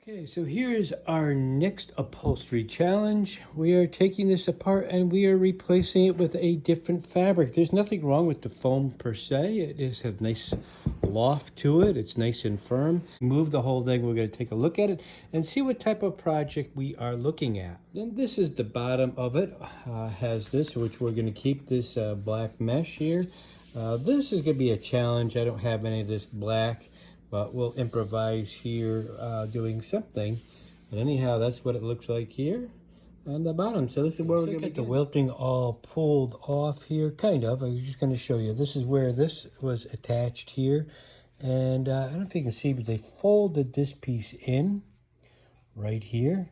Okay, so here's our next upholstery challenge. We are taking this apart and we are replacing it with a different fabric. There's nothing wrong with the foam per se. It has a nice loft to it. It's nice and firm. Move the whole thing. We're going to take a look at it and see what type of project we are looking at. Then this is the bottom of it. Has this, which we're going to keep this black mesh here. This is going to be a challenge. I don't have any of this black, but we'll improvise here doing something. But anyhow, that's what it looks like here on the bottom. So this is where we're going to get the welting all pulled off here, kind of. I was just going to show you. This is where this was attached here. And I don't know if you can see, but they folded this piece in right here.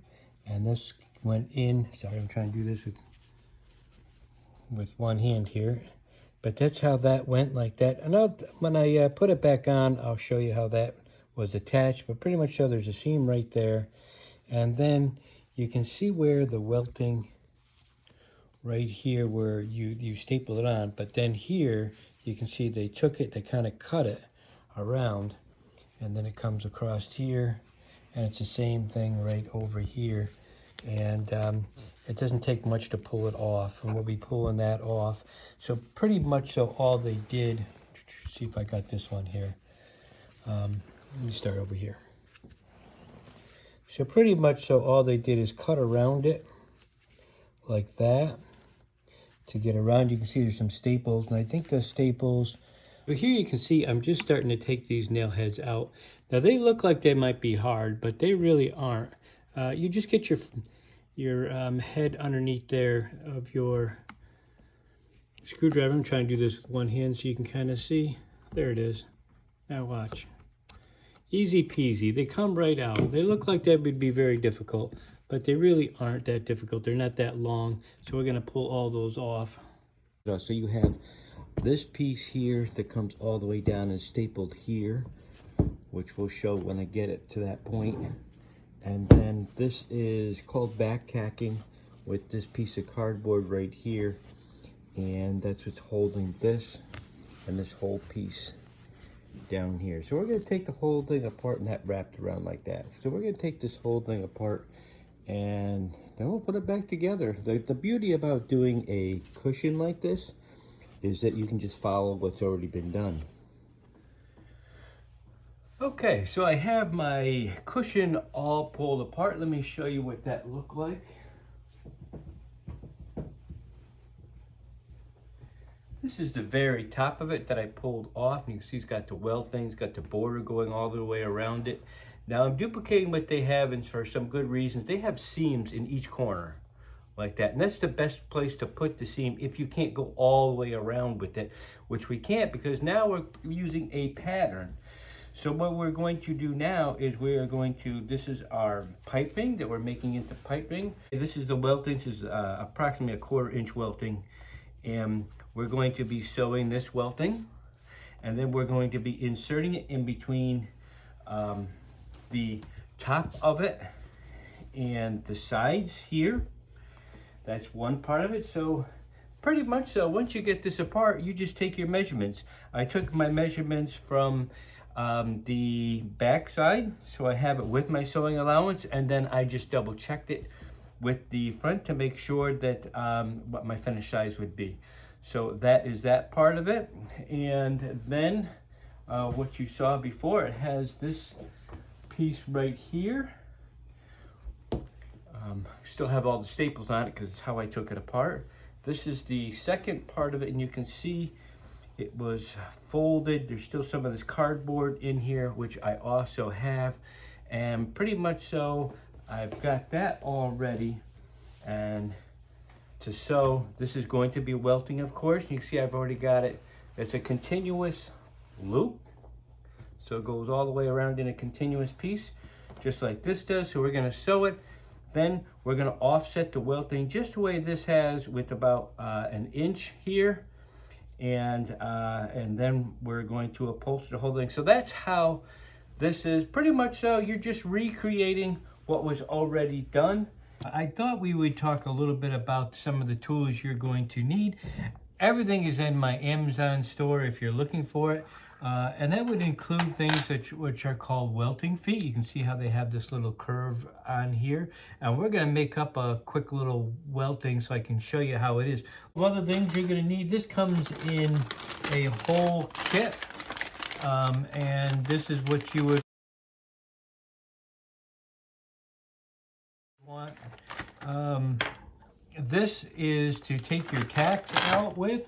And this went in. Sorry, I'm trying to do this with one hand here. But that's how that went, like that. And when I put it back on, I'll show you how that was attached. But pretty much so there's a seam right there. And then you can see where the welting right here where you staple it on. But then here, you can see they took it, they kind of cut it around. And then it comes across here. And it's the same thing right over here. And it doesn't take much to pull it off, and we'll be pulling that off. So pretty much so all they did, see if I got this one here. Let me start over here. So pretty much so all they did is cut around it like that to get around. You can see there's some staples, and I think the staples, but here you can see I'm just starting to take these nail heads out. Now they look like they might be hard, but they really aren't. You just get your head underneath there of your screwdriver. I'm trying to do this with one hand so you can kind of see. There it is. Now watch. Easy peasy. They come right out. They look like that would be very difficult, but they really aren't that difficult. They're not that long, so we're going to pull all those off. So you have this piece here that comes all the way down and stapled here, which we'll show when I get it to that point. And then this is called back tacking with this piece of cardboard right here. And that's what's holding this and this whole piece down here. So we're going to take the whole thing apart and that wrapped around like that. So we're going to take this whole thing apart and then we'll put it back together. The beauty about doing a cushion like this is that you can just follow what's already been done. Okay, so I have my cushion all pulled apart. Let me show you what that looked like. This is the very top of it that I pulled off. And you can see it's got the welting, it's got the border going all the way around it. Now I'm duplicating what they have, and for some good reasons. They have seams in each corner like that. And that's the best place to put the seam if you can't go all the way around with it, which we can't because now we're using a pattern. So what we're going to do now is we are going to, this is our piping that we're making into piping. This is the welting. This is approximately a 1/4 inch welting. And we're going to be sewing this welting. And then we're going to be inserting it in between the top of it and the sides here. That's one part of it. So pretty much so, once you get this apart, you just take your measurements. I took my measurements from the back side, so I have it with my sewing allowance, and then I just double checked it with the front to make sure that what my finished size would be. So that is that part of it. And then what you saw before, it has this piece right here. Still have all the staples on it because it's how I took it apart. This is the second part of it, and you can see it was folded. There's still some of this cardboard in here, which I also have. And pretty much so, I've got that all ready. And to sew, this is going to be welting, of course. You can see I've already got it. It's a continuous loop. So it goes all the way around in a continuous piece, just like this does. So we're gonna sew it. Then we're gonna offset the welting just the way this has, with about 1 inch here. And then we're going to upholster the whole thing. So that's how this is. Pretty much so, you're just recreating what was already done. I thought we would talk a little bit about some of the tools you're going to need. Everything is in my Amazon store if you're looking for it. And that would include things which are called welting feet. You can see how they have this little curve on here. And we're going to make up a quick little welting so I can show you how it is. One of the things you're going to need, this comes in a whole kit. And this is what you would want. This is to take your tacks out with.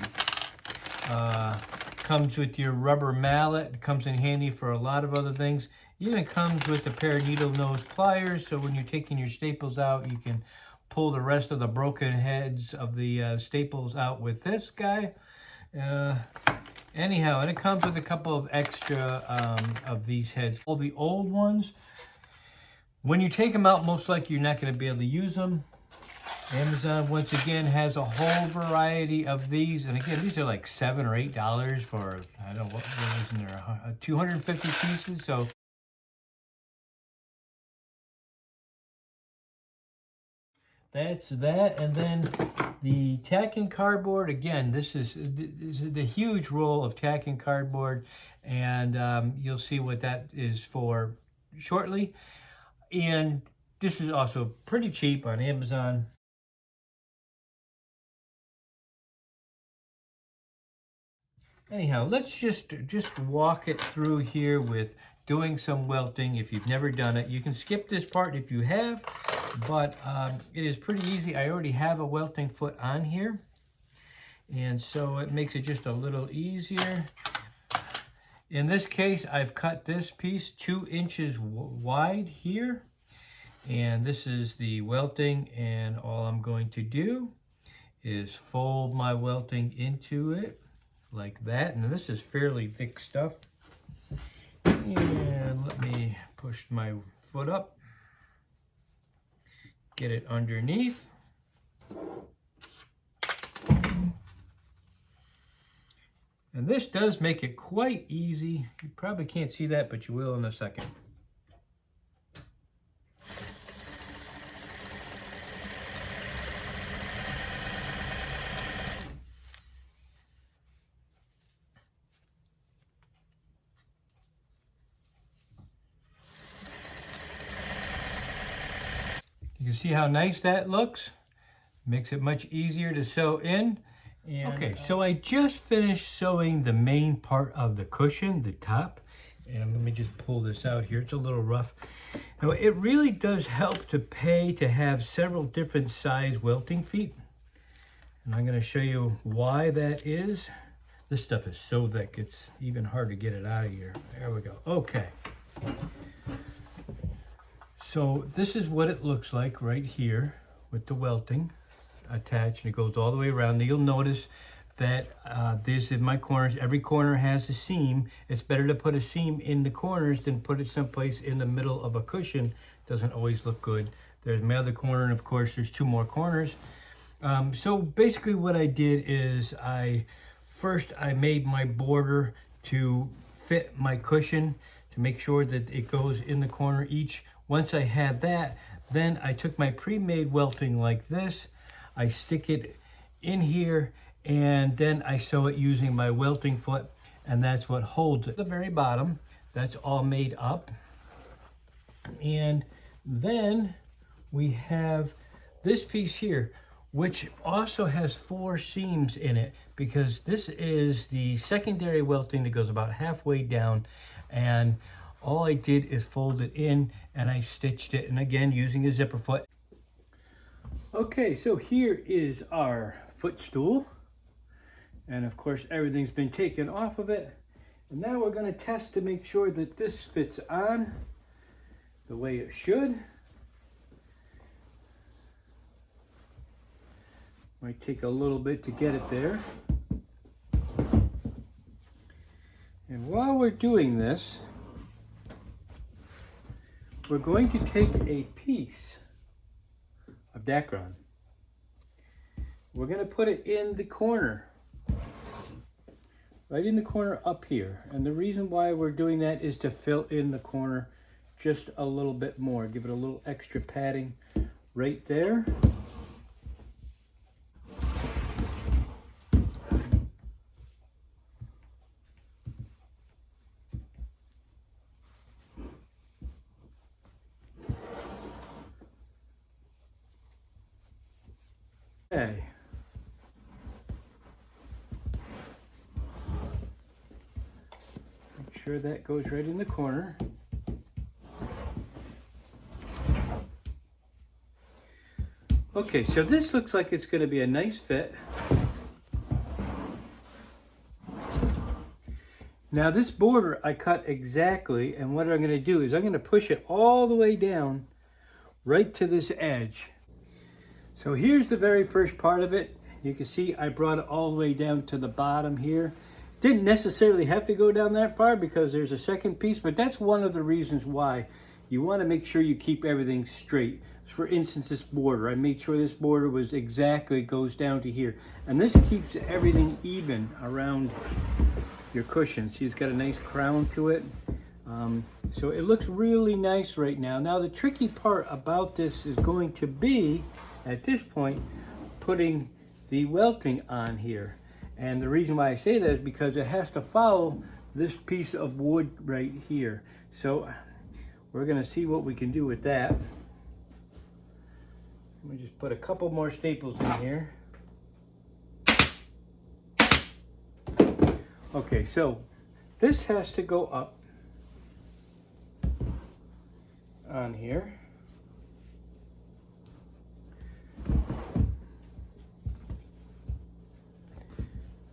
Comes with your rubber mallet. It comes in handy for a lot of other things. Even comes with a pair of needle nose pliers, so when you're taking your staples out, you can pull the rest of the broken heads of the staples out with this guy. Anyhow, and it comes with a couple of extra of these heads. All the old ones, when you take them out, most likely you're not going to be able to use them. Amazon, once again, has a whole variety of these. And again, these are like $7 or $8 for, I don't know, what was in there, 250 pieces. So that's that. And then the tacking cardboard, again, this is the huge roll of tacking cardboard. And you'll see what that is for shortly. And this is also pretty cheap on Amazon. Anyhow, let's just walk it through here with doing some welting. If you've never done it, you can skip this part if you have, but it is pretty easy. I already have a welting foot on here, and so it makes it just a little easier. In this case, I've cut this piece 2 inches wide here, and this is the welting, and all I'm going to do is fold my welting into it like that. And this is fairly thick stuff. And let me push my foot up, get it underneath. And this does make it quite easy. You probably can't see that, but you will in a second. You can see how nice that looks. Makes it much easier to sew in. And, okay, so I just finished sewing the main part of the cushion, the top. And let me just pull this out here. It's a little rough. Now, it really does help to have several different size welting feet. And I'm going to show you why that is. This stuff is so thick, it's even hard to get it out of here. There we go. Okay. So this is what it looks like right here with the welting attached, and it goes all the way around. You'll notice that this in my corners, every corner has a seam. It's better to put a seam in the corners than put it someplace in the middle of a cushion. Doesn't always look good. There's my other corner, and of course there's 2 more corners. So basically what I did is first I made my border to fit my cushion to make sure that it goes in the corner each. Once I had that, then I took my pre-made welting like this. I stick it in here, and then I sew it using my welting foot, and that's what holds it. At the very bottom, that's all made up. And then we have this piece here, which also has 4 seams in it, because this is the secondary welting that goes about halfway down, and all I did is fold it in and I stitched it, and again using a zipper foot. Okay, so here is our footstool, and of course everything's been taken off of it, and now we're going to test to make sure that this fits on the way it should. Might take a little bit to get it there. And while we're doing this, we're going to take a piece of Dacron. We're going to put it in the corner, right in the corner up here. And the reason why we're doing that is to fill in the corner just a little bit more. Give it a little extra padding right there. Okay. Make sure that goes right in the corner. Okay, so this looks like it's going to be a nice fit. Now this border I cut exactly, and what I'm going to do is I'm going to push it all the way down right to this edge. So here's the very first part of it. You can see I brought it all the way down to the bottom here. Didn't necessarily have to go down that far because there's a second piece, but that's one of the reasons why you want to make sure you keep everything straight. For instance, this border, I made sure this border was exactly goes down to here. And this keeps everything even around your cushion. See, it's got a nice crown to it. So it looks really nice right now. Now the tricky part about this is going to be, at this point, putting the welting on here. And the reason why I say that is because it has to follow this piece of wood right here. So we're gonna see what we can do with that. Let me just put a couple more staples in here. Okay, so this has to go up on here.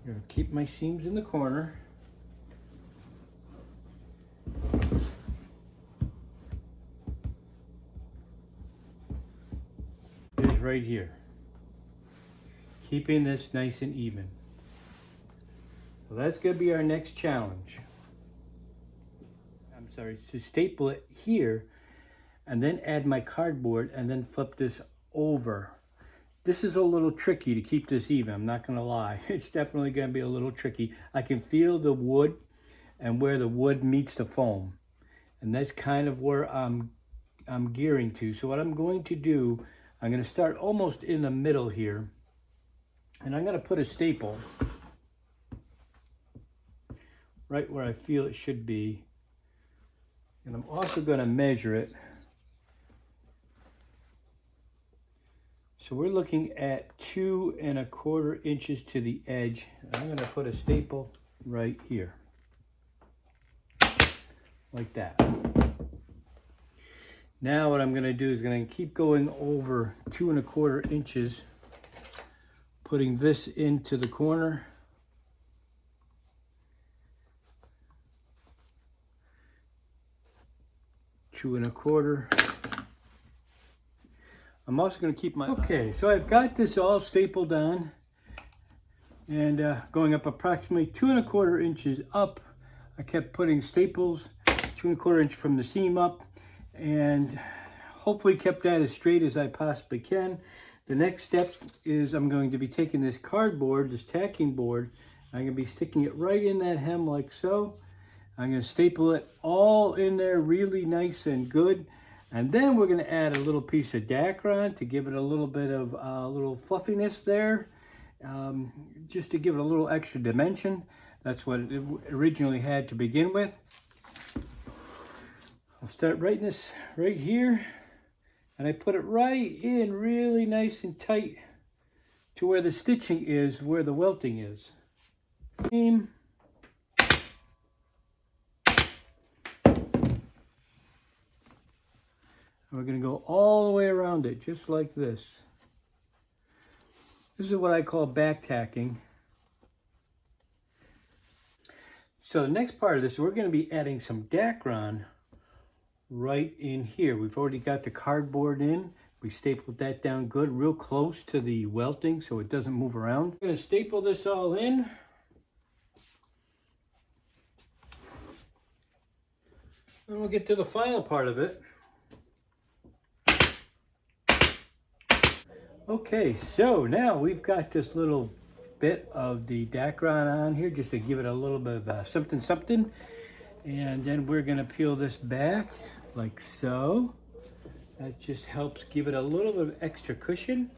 I'm gonna keep my seams in the corner. It is right here. Keeping this nice and even. So that's gonna be our next challenge. I'm sorry, to staple it here and then add my cardboard and then flip this over. This is a little tricky to keep this even, I'm not gonna lie. It's definitely gonna be a little tricky. I can feel the wood and where the wood meets the foam. And that's kind of where I'm gearing to. So what I'm going to do, I'm gonna start almost in the middle here. And I'm gonna put a staple right where I feel it should be. And I'm also gonna measure it. So we're looking at 2 1/4 inches to the edge. I'm gonna put a staple right here. Like that. Now what I'm gonna do is gonna keep going over 2 1/4 inches, putting this into the corner. Two and a quarter. I'm also going to keep my... Okay, so I've got this all stapled on and going up approximately 2 1/4 inches up. I kept putting staples 2 1/4 inch from the seam up and hopefully kept that as straight as I possibly can. The next step is I'm going to be taking this cardboard, this tacking board, I'm going to be sticking it right in that hem like so. I'm going to staple it all in there really nice and good. And then we're going to add a little piece of Dacron to give it a little bit of little fluffiness there, just to give it a little extra dimension. That's what it originally had to begin with. I'll start writing this right here, and I put it right in really nice and tight to where the stitching is, where the welting is. We're going to go all the way around it, just like this. This is what I call back tacking. So the next part of this, we're going to be adding some Dacron right in here. We've already got the cardboard in. We stapled that down good, real close to the welting so it doesn't move around. I'm going to staple this all in. And we'll get to the final part of it. Okay, so now we've got this little bit of the Dacron on here just to give it a little bit of something something. And then we're going to peel this back like so. That just helps give it a little bit of extra cushion.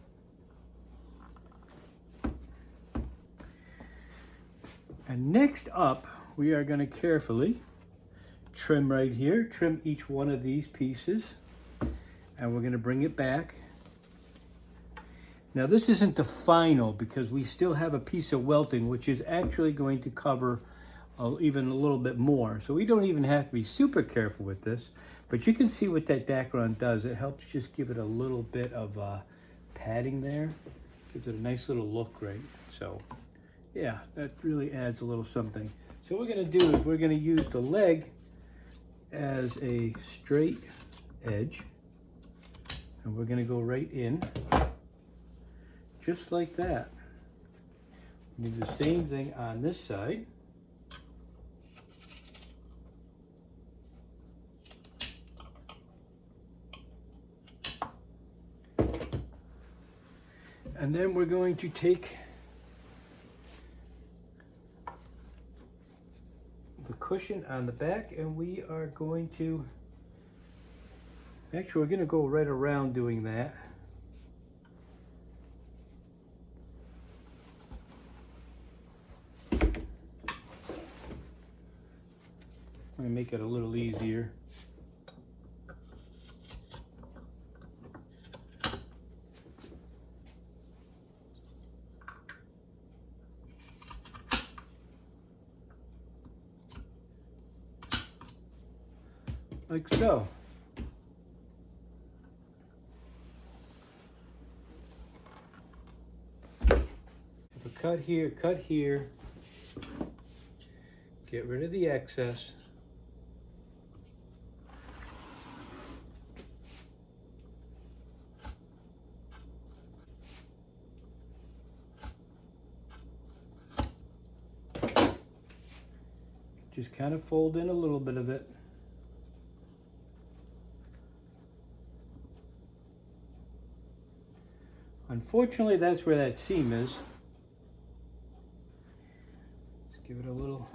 And next up, we are going to carefully trim right here, trim each one of these pieces, and we're going to bring it back. Now this isn't the final because we still have a piece of welting which is actually going to cover even a little bit more. So we don't even have to be super careful with this, but you can see what that Dacron does. It helps just give it a little bit of padding there. Gives it a nice little look, right? So yeah, that really adds a little something. So what we're gonna do is we're gonna use the leg as a straight edge, and we're gonna go right in, just like that. We do the same thing on this side. And then we're going to take the cushion on the back and we are going to, actually we're going to go right around doing that. I'm going to make it a little easier. Like so. Have a cut here, get rid of the excess. Just kind of fold in a little bit of it. Unfortunately, that's where that seam is. Let's give it a little.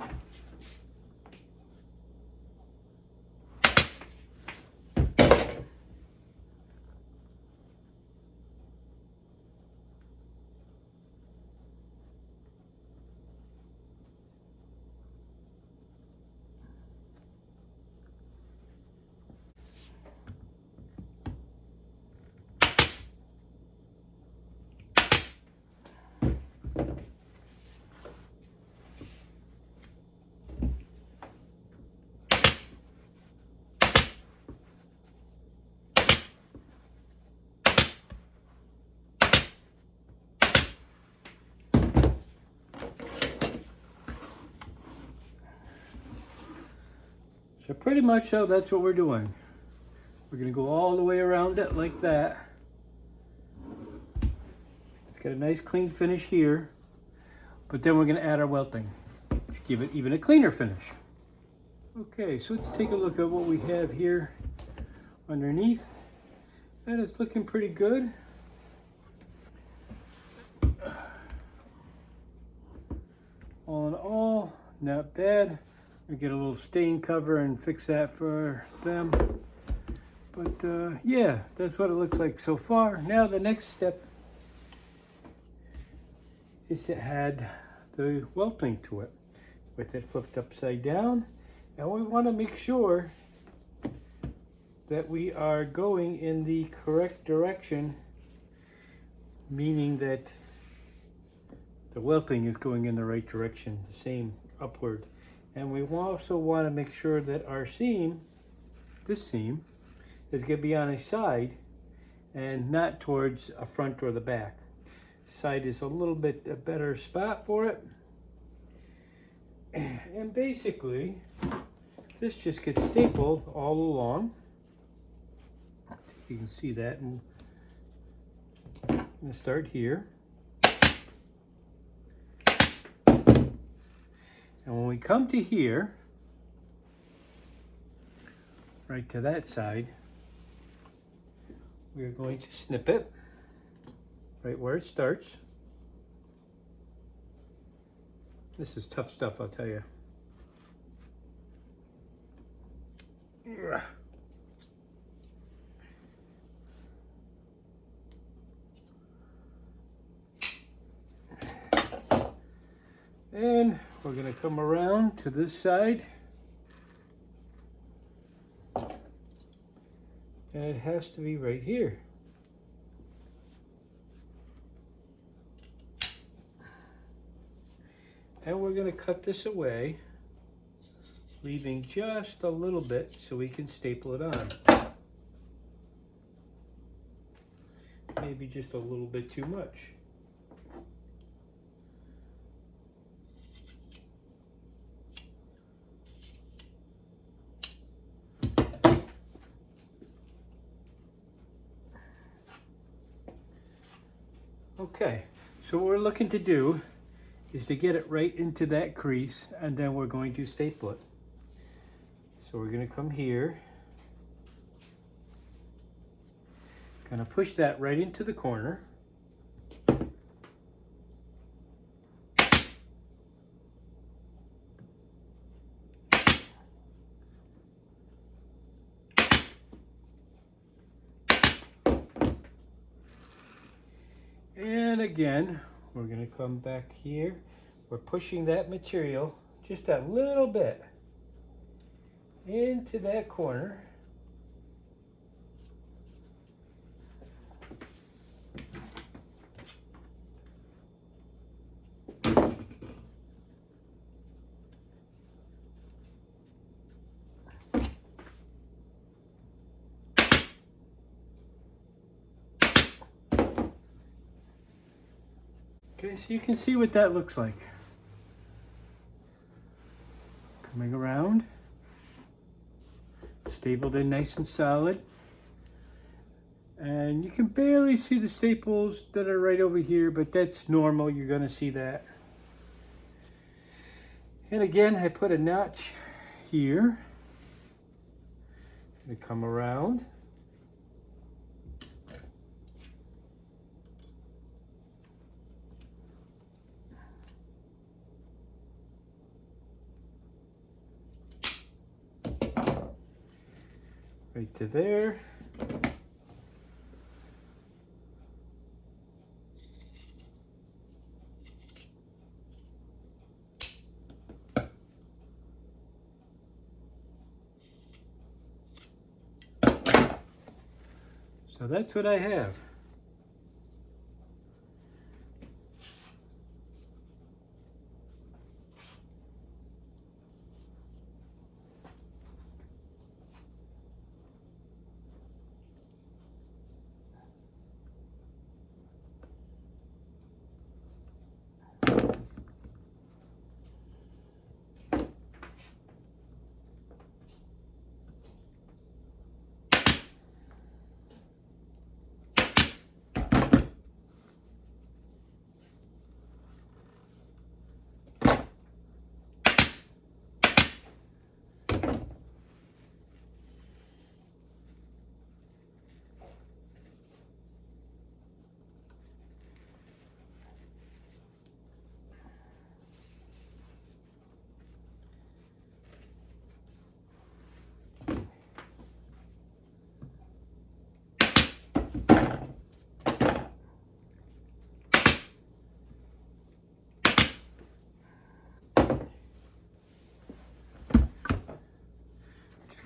So pretty much so that's what we're doing. We're going to go all the way around it like that. It's got a nice clean finish here, but then we're going to add our welting to give it even a cleaner finish. Okay, so let's take a look at what we have here underneath. And it's looking pretty good. All in all, not bad. We get a little stain cover and fix that for them. But yeah, that's what it looks like so far. Now the next step is to add the welting to it with it flipped upside down. And we want to make sure that we are going in the correct direction, meaning that the welting is going in the right direction, the same upward. And we also want to make sure that our seam, this seam, is going to be on a side and not towards a front or the back. Side is a little bit a better spot for it. And basically, this just gets stapled all along. I think you can see that. And I'm going to start here. And when we come to here, right to that side, we are going to snip it right where it starts. This is tough stuff, I'll tell you. And we're going to come around to this side. And it has to be right here. And we're going to cut this away, leaving just a little bit so we can staple it on. Maybe just a little bit too much. Okay, so what we're looking to do is to get it right into that crease, and then we're going to staple it. So we're going to come here, going to push that right into the corner. And again, we're going to come back here. We're pushing that material just a little bit into that corner. Okay, so you can see what that looks like. Coming around, stapled in nice and solid. And you can barely see the staples that are right over here, but that's normal, you're gonna see that. And again, I put a notch here. Gonna come around. Right to there. So that's what I have.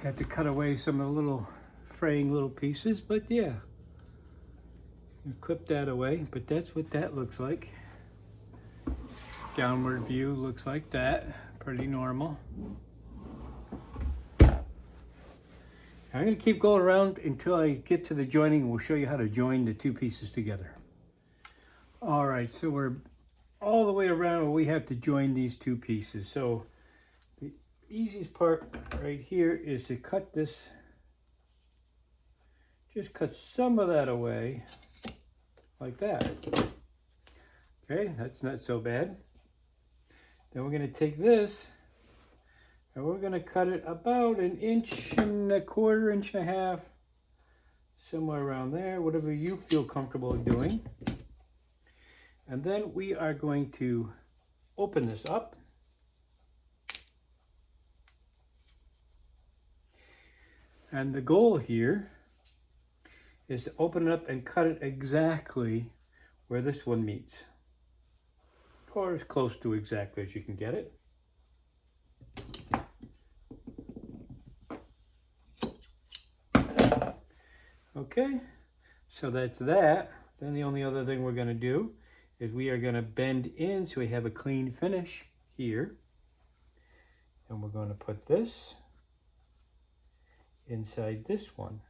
Got to cut away some of the little fraying little pieces, but yeah, you clip that away. But that's what that looks like. Downward view looks like that, pretty normal. I'm going to keep going around until I get to the joining, and we'll show you how to join the two pieces together. All right, so we're all the way around where we have to join these two pieces. So the easiest part right here is to cut this, just cut some of that away like that. Okay, that's not so bad. Then we're going to take this and we're going to cut it about 1.25 inches, 1.5 inches, somewhere around there, whatever you feel comfortable doing. And then we are going to open this up. And the goal here is to open it up and cut it exactly where this one meets, or as close to exactly as you can get it. Okay, so that's that. Then the only other thing we're going to do is we are going to bend in so we have a clean finish here. And we're going to put this inside this one.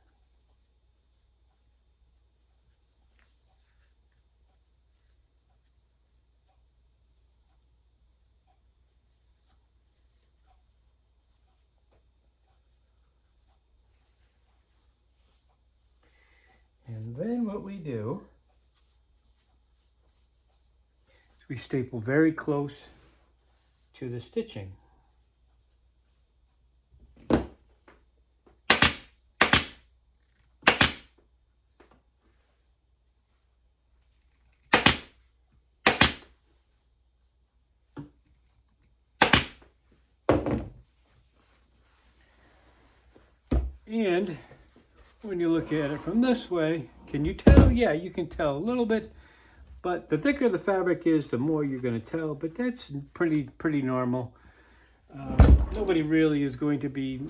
And then what we do is we staple very close to the stitching. And when you look at it from this way, can you tell? Yeah, you can tell a little bit, but the thicker the fabric is, the more you're going to tell, but that's pretty normal. Nobody really is going to be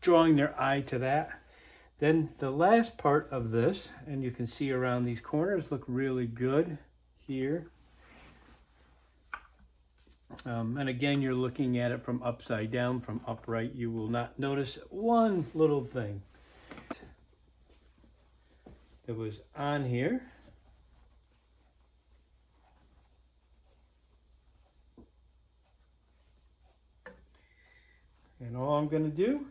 drawing their eye to that. Then the last part of this, and you can see around these corners, look really good here. And again, you're looking at it from upside down. From upright, you will not notice one little thing that was on here. And all I'm going to do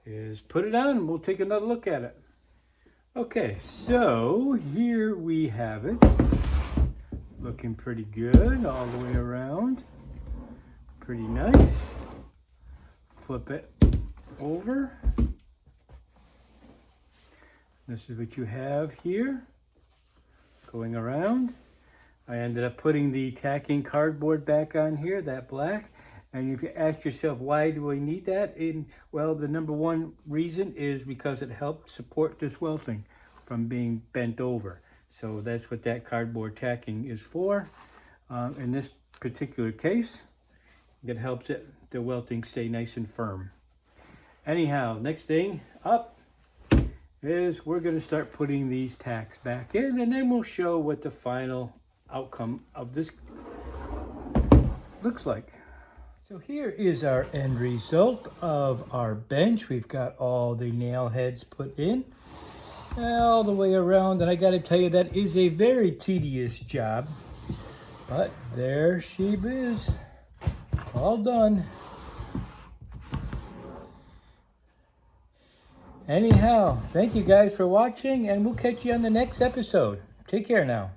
is put it on and we'll take another look at it. Okay, so here we have it. Looking pretty good all the way around. Pretty nice. Flip it over. This is what you have here going around. I ended up putting the tacking cardboard back on here, that black. And if you ask yourself, why do I need that? Well, the number one reason is because it helped support this welting from being bent over. So that's what that cardboard tacking is for. In this particular case, it helps the welting stay nice and firm. Anyhow, next thing up is we're going to start putting these tacks back in, and then we'll show what the final outcome of this looks like. So here is our end result of our bench. We've got all the nail heads put in all the way around, and I got to tell you, that is a very tedious job, but there she is, all done. Anyhow, thank you guys for watching, and we'll catch you on the next episode. Take care now.